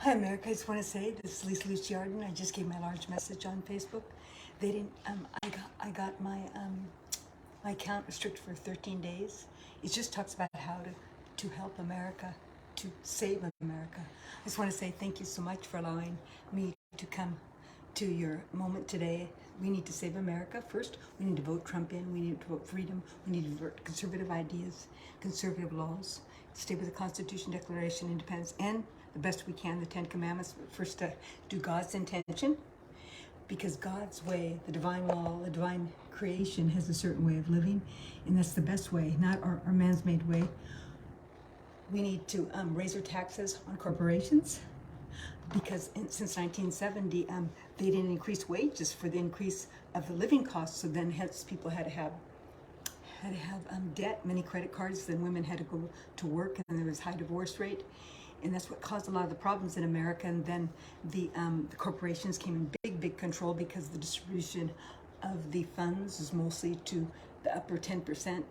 Hi, America. I just want to say this is Lisa Lucia Arden. I just gave my large message on Facebook. They didn't. I got my account restricted for 13 days. It just talks about how to help America, to save America. I just want to say thank you so much for allowing me to come to your moment today. We need to save America. First, we need to vote Trump in. We need to vote freedom. We need to vote conservative ideas, conservative laws, stay with the Constitution, Declaration, Independence, and the best we can, the Ten Commandments. First, to do God's intention, because God's way, the divine law, the divine creation has a certain way of living, and that's the best way, not our man's made way. We need to raise our taxes on corporations, because since 1970, they didn't increase wages for the increase of the living costs, so then hence people had to have debt, many credit cards, then women had to go to work, and there was high divorce rate. And that's what caused a lot of the problems in America. And then the corporations came in big control, because the distribution of the funds is mostly to the upper 10%,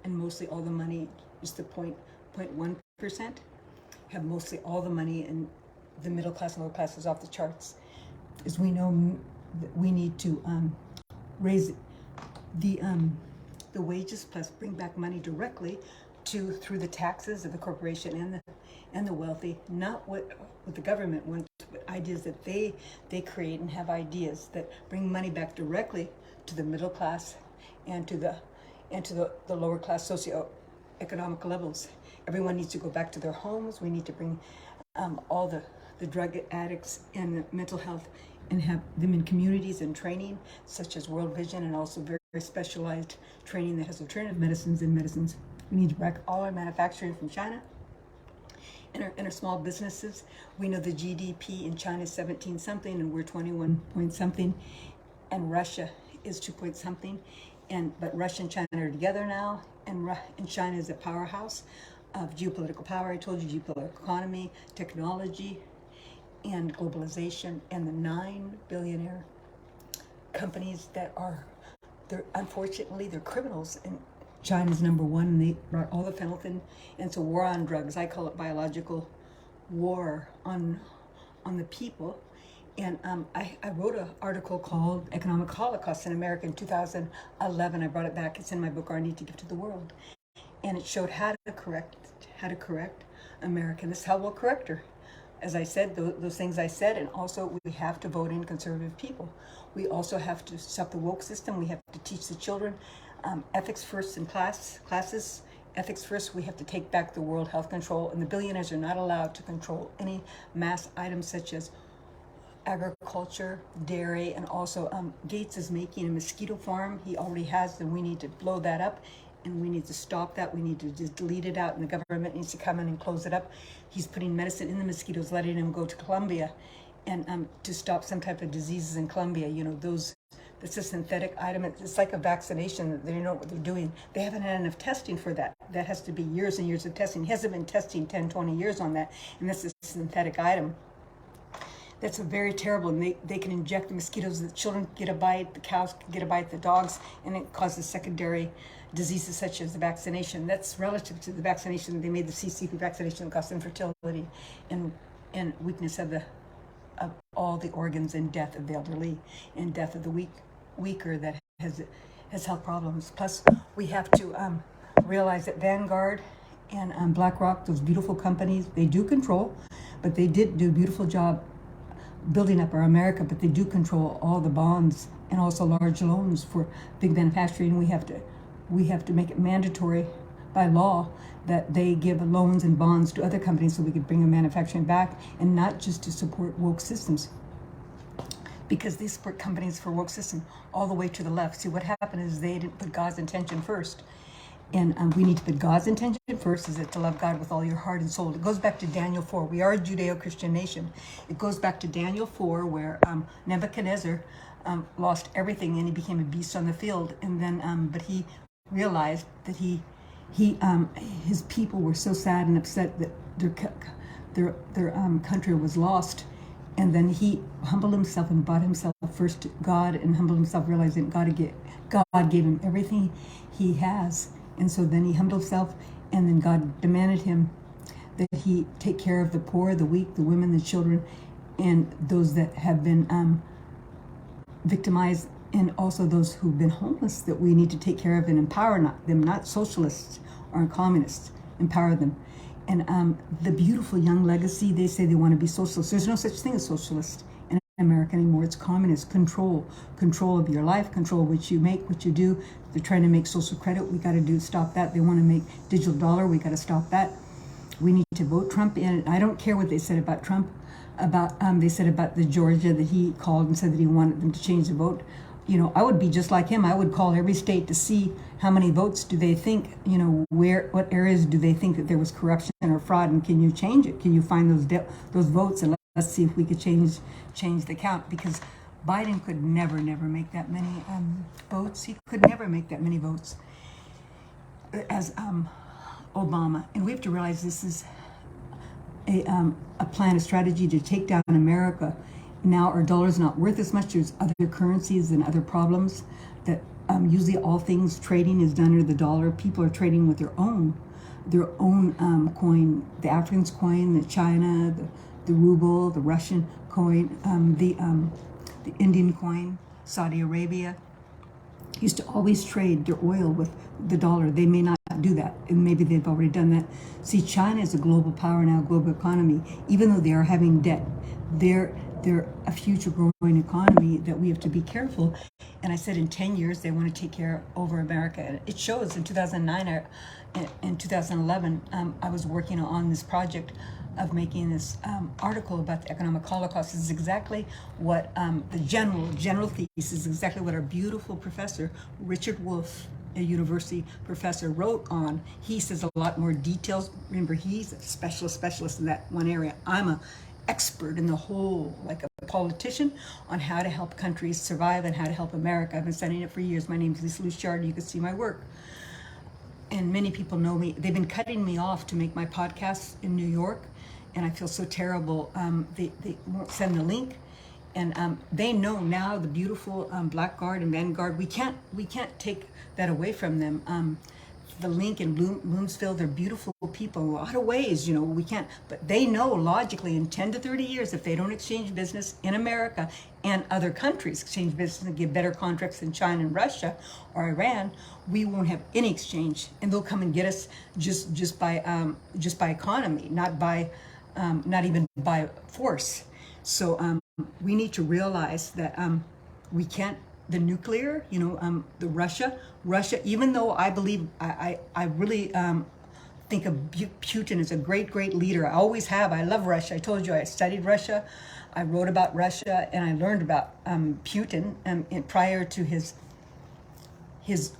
and mostly all the money is the 0.1%, have mostly all the money, and the middle class and lower class is off the charts. As we know, we need to raise the wages, plus bring back money directly through the taxes of the corporation and the wealthy, not what the government wants, but ideas that they create, and have ideas that bring money back directly to the middle class and to the lower class socioeconomic levels. Everyone needs to go back to their homes. We need to bring all the drug addicts and the mental health, and have them in communities and training such as World Vision, and also very specialized training that has alternative medicines and medicines. We need to back all our manufacturing from China. In our small businesses, we know the GDP in China is 17 something, and we're 21 point something, and Russia is 2 point something, but Russia and China are together now, and China is a powerhouse of geopolitical power. I told you, geopolitical economy, technology, and globalization, and the 9 billionaire companies that unfortunately they're criminals, and China's number one, and they brought all the fentanyl in, and it's a war on drugs. I call it biological war on the people. And I wrote an article called Economic Holocaust in America in 2011. I brought it back. It's in my book, Our Need to Give to the World. And it showed how to correct America. And this is how we'll correct her. As I said, those things I said, and also we have to vote in conservative people. We also have to stop the woke system. We have to teach the children ethics first in classes. Ethics first. We have to take back the World Health Control, and the billionaires are not allowed to control any mass items such as agriculture, dairy, and also Gates is making a mosquito farm. He already has, and we need to blow that up, and we need to stop that. We need to just delete it out, and the government needs to come in and close it up. He's putting medicine in the mosquitoes, letting them go to Colombia, and to stop some type of diseases in Colombia. You know, that's a synthetic item. It's like a vaccination. They know what they're doing. They haven't had enough testing for that. That has to be years and years of testing. He hasn't been testing 10, 20 years on that, and that's a synthetic item. That's a very terrible, and they can inject the mosquitoes. The children get a bite, the cows get a bite, the dogs, and it causes secondary diseases such as the vaccination. That's relative to the vaccination. They made the CCP vaccination that caused infertility and weakness of all the organs, and death of the elderly, and death of the weaker that has health problems. Plus, we have to realize that Vanguard and BlackRock, those beautiful companies, they do control, but they did do a beautiful job building up our America, but they do control all the bonds and also large loans for big manufacturing. We have to make it mandatory by law that they give loans and bonds to other companies, so we could bring the manufacturing back, and not just to support woke systems, because they support companies for woke system all the way to the left. See, what happened is they didn't put God's intention first. And we need to put God's intention first, is it to love God with all your heart and soul. It goes back to Daniel 4. We are a Judeo-Christian nation. It goes back to Daniel 4, where Nebuchadnezzar lost everything, and he became a beast on the field. And then, but he realized that his people were so sad and upset that their country was lost. And then he humbled himself and brought himself first to God, and humbled himself, realizing God gave him everything he has. And so then he humbled himself, and then God demanded him that he take care of the poor, the weak, the women, the children, and those that have been victimized, and also those who've been homeless, that we need to take care of and empower them, not socialists or communists, empower them. And the beautiful young legacy, they say they want to be socialist. There's no such thing as socialist in America anymore. It's communist. Control of your life, control what you make, what you do. They're trying to make social credit. We got to stop that. They want to make digital dollar. We got to stop that. We need to vote Trump in. I don't care what they said about Trump. They said about the Georgia that he called and said that he wanted them to change the vote. I would be just like him. I would call every state to see how many votes do they think, what areas do they think that there was corruption or fraud, and can you change it? Can you find those votes, and let's see if we could change the count, because Biden could never make that many votes. He could never make that many votes as Obama. And we have to realize this is a plan, a strategy to take down America. Now our dollar is not worth as much. There's other currencies and other problems that usually all things trading is done under the dollar. People are trading with their own coin, the African's coin, the China, the ruble, the Russian coin, the Indian coin. Saudi Arabia used to always trade their oil with the dollar. They may not do that, and maybe they've already done that. See, China is a global power now, global economy. Even though they are having debt, they're a future growing economy that we have to be careful. And I said in 10 years they want to take care over America. And it shows. In 2009 in 2011, I was working on this project of making this article about the economic holocaust. This is exactly what the general thesis is exactly what our beautiful professor Richard Wolfe, a university professor, wrote on. He says a lot more details. Remember, he's a specialist in that one area. I'm a expert in the whole, like a politician, on how to help countries survive and how to help America. I've been studying it for years. My name is Lisa Lucia Arden. You can see my work. And many people know me. They've been cutting me off to make my podcasts in New York, and I feel so terrible. They won't send the link, and they know now the beautiful Blackguard and Vanguard. We can't take that away from them. The link in Bloomsville, they're beautiful people in a lot of ways, we can't, but they know logically in 10 to 30 years, if they don't exchange business in America and other countries exchange business and give better contracts than China and Russia or Iran, we won't have any exchange, and they'll come and get us just by economy, not even by force. So we need to realize that we can't. The nuclear, the Russia, even though I believe, I really think of Putin as a great leader. I always have. I love Russia. I told you I studied Russia. I wrote about Russia, and I learned about Putin prior to his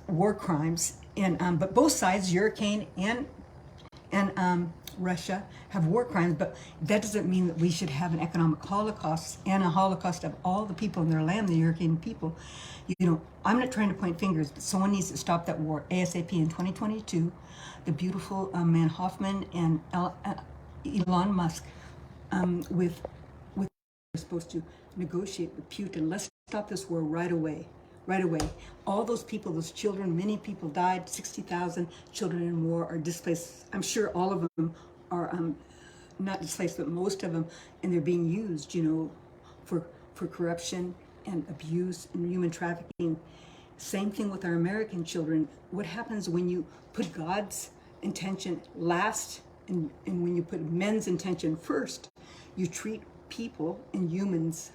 war crimes. And but both sides, Ukraine and Russia, have war crimes, but that doesn't mean that we should have an economic holocaust and a holocaust of all the people in their land, the European people. I'm not trying to point fingers, but someone needs to stop that war ASAP. In 2022, the beautiful man Hoffman and Elon Musk with are supposed to negotiate with Putin. Let's stop this war right away. All those people, those children, many people died. 60,000 children in war are displaced. I'm sure all of them are not displaced, but most of them, and they're being used, for corruption and abuse and human trafficking. Same thing with our American children. What happens when you put God's intention last and when you put men's intention first? You treat people and humans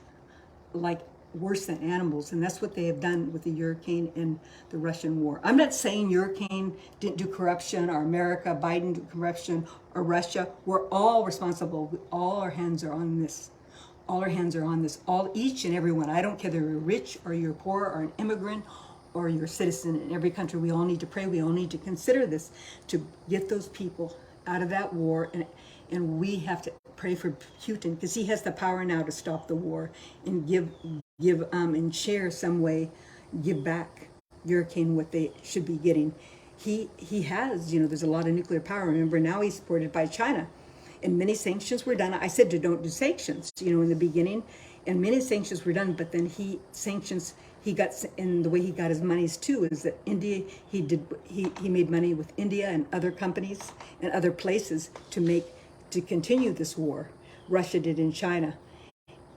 like worse than animals, and that's what they have done with the Ukraine and the Russian war. I'm not saying Ukraine didn't do corruption, or America, Biden did corruption, or Russia. We're all responsible. All our hands are on this. Each and every one. I don't care if you're rich or you're poor or an immigrant or you're a citizen in every country. We all need to pray. We all need to consider this to get those people out of that war, and we have to pray for Putin, because he has the power now to stop the war and give and share some way, give back Ukraine what they should be getting. He has, there's a lot of nuclear power. Remember, now he's supported by China, and many sanctions were done. I said to don't do sanctions, in the beginning, and many sanctions were done. But then he got, and the way he got his monies too is that India, he made money with India and other companies and other places to make to continue this war. Russia did in China.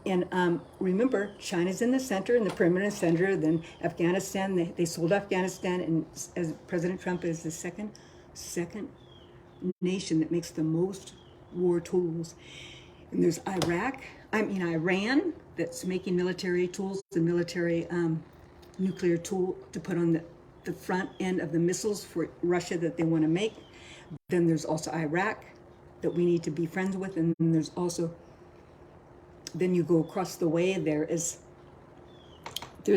And remember, China's in the center, in the perimeter center. Then Afghanistan, they sold Afghanistan, and as President Trump is the second nation that makes the most war tools. And there's Iran, that's making military tools, the military nuclear tool to put on the front end of the missiles for Russia that they want to make. Then there's also Iraq that we need to be friends with, and then there's also, then you go across the way, there's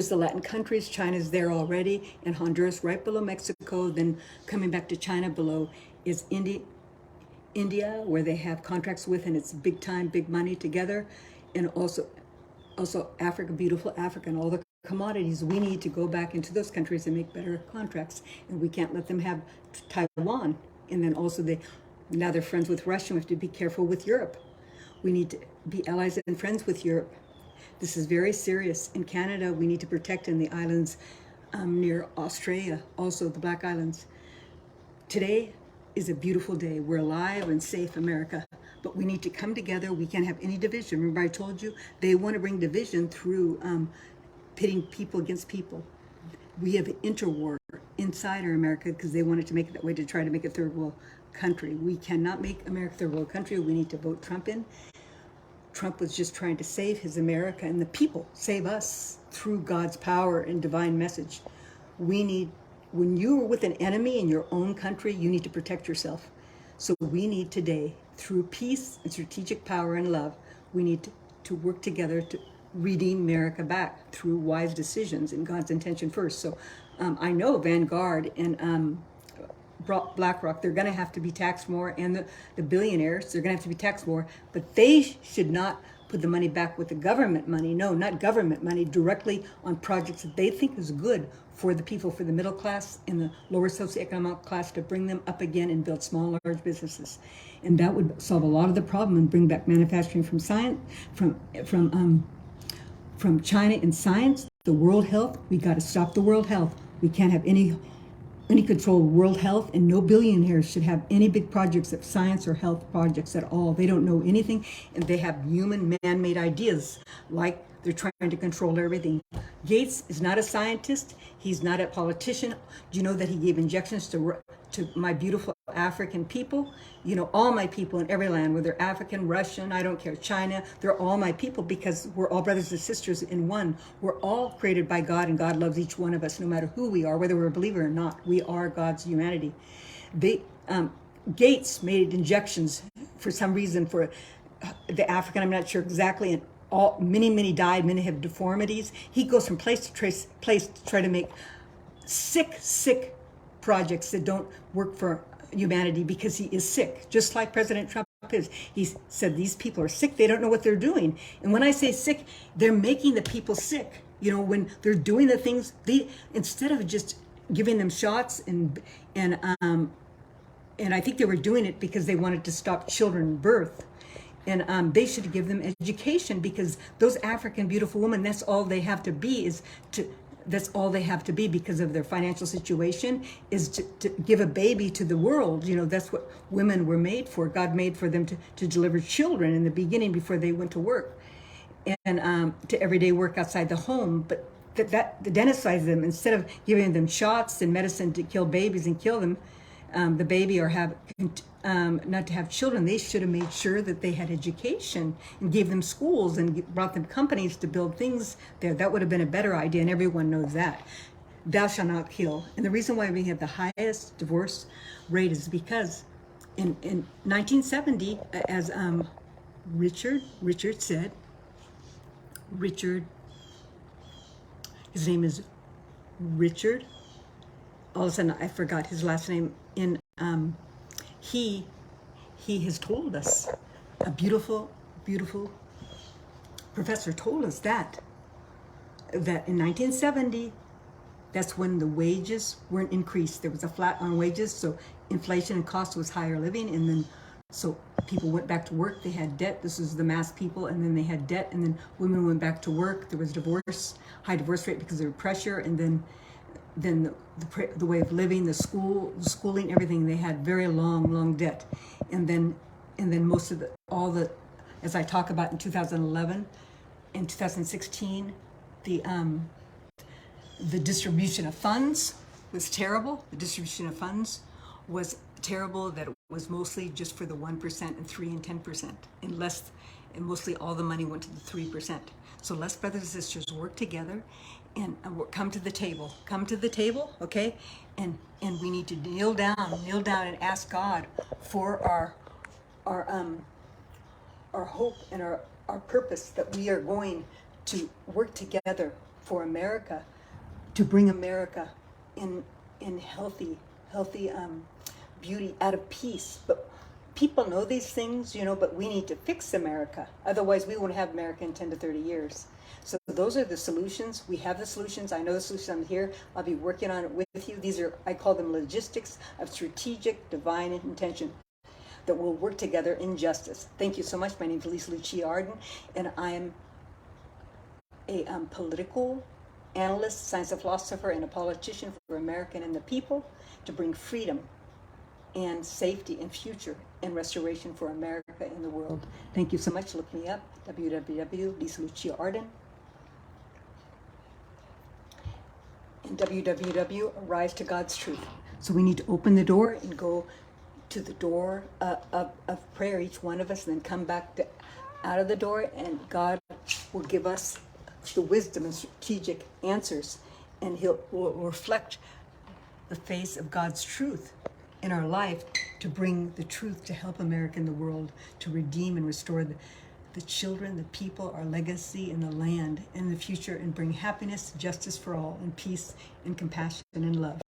the Latin countries. China's there already, and Honduras right below Mexico. Then coming back to China below is India, where they have contracts with, and it's big time, big money together. And also Africa, beautiful Africa, and all the commodities. We need to go back into those countries and make better contracts, and we can't let them have Taiwan. And then also now they're friends with Russia. We have to be careful with Europe. We need to be allies and friends with Europe. This is very serious. In Canada, we need to protect in the islands near Australia, also the Black Islands. Today is a beautiful day. We're alive and safe, America. But we need to come together. We can't have any division. Remember I told you, they want to bring division through pitting people against people. We have an interwar inside our America because they wanted to make it that way, to try to make a third world country. We cannot make America a third world country. We need to vote Trump in. Trump was just trying to save his America and the people, save us through God's power and divine message. When you are with an enemy in your own country, you need to protect yourself. So we need today, through peace and strategic power and love, we need to work together to redeem America back through wise decisions and God's intention first. So I know Vanguard and BlackRock, they're going to have to be taxed more, and the billionaires, they're going to have to be taxed more, but they should not put the money back with the government money. No, not government money, directly on projects that they think is good for the people, for the middle class and the lower socioeconomic class, to bring them up again and build small, large businesses. And that would solve a lot of the problem and bring back manufacturing from science, from China in science. The world health, we got to stop the world health. We can't have any control of world health, and no billionaires should have any big projects of science or health projects at all. They don't know anything, and they have human man-made ideas, like they're trying to control everything. Gates is not a scientist. He's not a politician. Do you know that he gave injections to my beautiful African people? You know, all my people in every land, whether African, Russian, I don't care, China, they're all my people, because we're all brothers and sisters in one. We're all created by God, and God loves each one of us, no matter who we are, whether we're a believer or not. We are God's humanity. Gates made injections for some reason for the African, I'm not sure exactly, and many died, many have deformities. He goes from place to place to try to make sick projects that don't work for humanity, because he is sick, just like President Trump is. He said these people are sick, they don't know what they're doing. And when I say sick, they're making the people sick. You know, when they're doing the things, instead of just giving them shots and I think they were doing it because they wanted to stop children birth. And they should give them education, because those African beautiful women, that's all they have to be, because of their financial situation, is to give a baby to the world. You know, that's what women were made for. God made for them to deliver children in the beginning before they went to work, and to everyday work outside the home. But that denicides them. Instead of giving them shots and medicine to kill babies and kill them, the baby, or not to have children, they should have made sure that they had education and gave them schools and brought them companies to build things there. That would have been a better idea, and everyone knows that. Thou shalt not kill. And the reason why we have the highest divorce rate is because in 1970, as Richard said, his name is Richard, all of a sudden I forgot his last name, he has told us, a beautiful professor told us that in 1970, that's when the wages weren't increased. There was a flat on wages, so inflation and cost was higher living, and then so people went back to work. They had debt. This is the mass people, and then they had debt, and then women went back to work. There was high divorce rate because of pressure, and then the way of living, the schooling, everything. They had very long debt, and then and then most of as I talk about in 2011 and 2016, the distribution of funds was terrible. The distribution of funds was terrible, that it was mostly just for the 1% and 3 and 10%, and mostly all the money went to the 3%. So let's, brothers and sisters, work together and come to the table. Come to the table, okay? And we need to kneel down and ask God for our hope and our purpose, that we are going to work together for America, to bring America in healthy beauty, out of peace. But people know these things, but we need to fix America. Otherwise, we won't have America in 10 to 30 years. So those are the solutions. We have the solutions. I know the solutions. I'm here. I'll be working on it with you. These are, I call them logistics of strategic divine intention, that will work together in justice. Thank you so much. My name is Lisa Lucia Arden, and I am a political analyst, science and philosopher, and a politician for America and the people, to bring freedom and safety and future and restoration for America and the world. Thank you so much. Look me up, Lisa Lucia Arden, and Rise to God's Truth. So we need to open the door and go to the door of prayer, each one of us, and then come back out of the door, and God will give us the wisdom and strategic answers, and will reflect the face of God's truth in our life, to bring the truth, to help America and the world, to redeem and restore the children, the people, our legacy, and the land, and the future, and bring happiness, justice for all, and peace, and compassion, and love.